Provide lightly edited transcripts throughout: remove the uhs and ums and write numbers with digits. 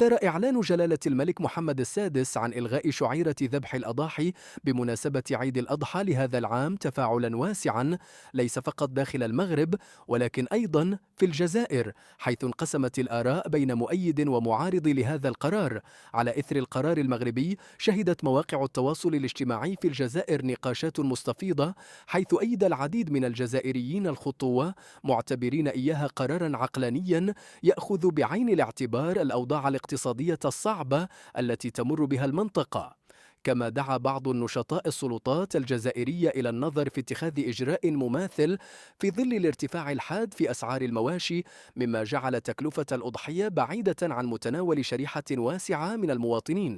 أثار إعلان جلالة الملك محمد السادس عن إلغاء شعيرة ذبح الأضاحي بمناسبة عيد الأضحى لهذا العام تفاعلا واسعا، ليس فقط داخل المغرب ولكن أيضا في الجزائر، حيث انقسمت الآراء بين مؤيد ومعارض لهذا القرار. على إثر القرار المغربي، شهدت مواقع التواصل الاجتماعي في الجزائر نقاشات مستفيضة، حيث أيد العديد من الجزائريين الخطوة، معتبرين إياها قرارا عقلانيا يأخذ بعين الاعتبار الأوضاع الاقتصادية الصعبة التي تمر بها المنطقة. كما دعا بعض النشطاء السلطات الجزائرية إلى النظر في اتخاذ إجراء مماثل في ظل الارتفاع الحاد في أسعار المواشي، مما جعل تكلفة الأضحية بعيدة عن متناول شريحة واسعة من المواطنين.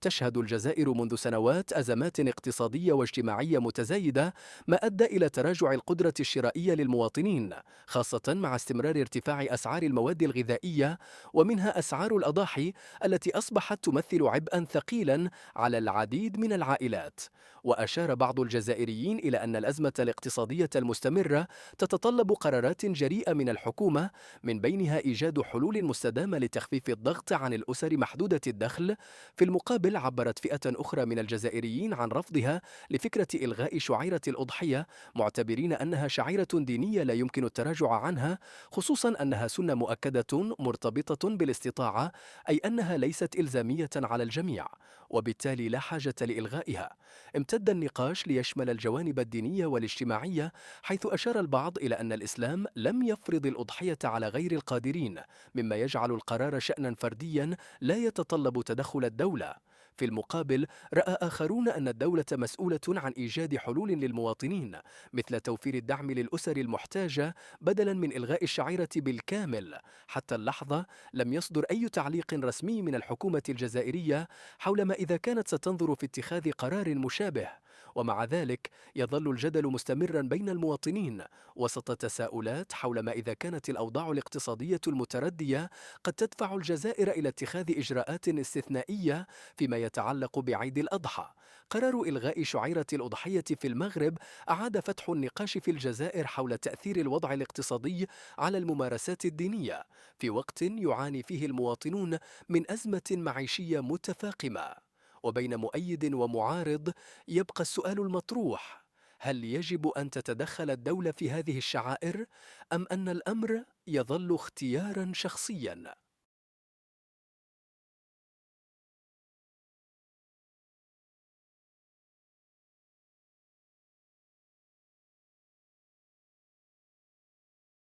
تشهد الجزائر منذ سنوات أزمات اقتصادية واجتماعية متزايدة، ما أدى إلى تراجع القدرة الشرائية للمواطنين، خاصة مع استمرار ارتفاع أسعار المواد الغذائية، ومنها أسعار الأضاحي التي أصبحت تمثل عبئا ثقيلا على العديد من العائلات. وأشار بعض الجزائريين إلى أن الأزمة الاقتصادية المستمرة تتطلب قرارات جريئة من الحكومة، من بينها إيجاد حلول مستدامة لتخفيف الضغط عن الأسر محدودة الدخل. في المقابل، عبرت فئة أخرى من الجزائريين عن رفضها لفكرة إلغاء شعيرة الأضحية، معتبرين أنها شعيرة دينية لا يمكن التراجع عنها، خصوصا أنها سنة مؤكدة مرتبطة بالاستطاعة، أي أنها ليست إلزامية على الجميع، وبالتالي لا حاجة لإلغائها. امتد النقاش ليشمل الجوانب الدينية والاجتماعية، حيث أشار البعض إلى أن الإسلام لم يفرض الأضحية على غير القادرين، مما يجعل القرار شأنا فرديا لا يتطلب تدخل الدولة. في المقابل، رأى آخرون أن الدولة مسؤولة عن إيجاد حلول للمواطنين، مثل توفير الدعم للأسر المحتاجة بدلا من إلغاء الشعيرة بالكامل. حتى اللحظة لم يصدر أي تعليق رسمي من الحكومة الجزائرية حول ما إذا كانت ستنظر في اتخاذ قرار مشابه. ومع ذلك، يظل الجدل مستمرا بين المواطنين وسط تساؤلات حول ما إذا كانت الأوضاع الاقتصادية المتردية قد تدفع الجزائر إلى اتخاذ إجراءات استثنائية فيما يتعلق بعيد الأضحى. قرار إلغاء شعيرة الأضحية في المغرب أعاد فتح النقاش في الجزائر حول تأثير الوضع الاقتصادي على الممارسات الدينية، في وقت يعاني فيه المواطنون من أزمة معيشية متفاقمة. وبين مؤيد ومعارض، يبقى السؤال المطروح: هل يجب أن تتدخل الدولة في هذه الشعائر، أم أن الأمر يظل اختيارا شخصيا؟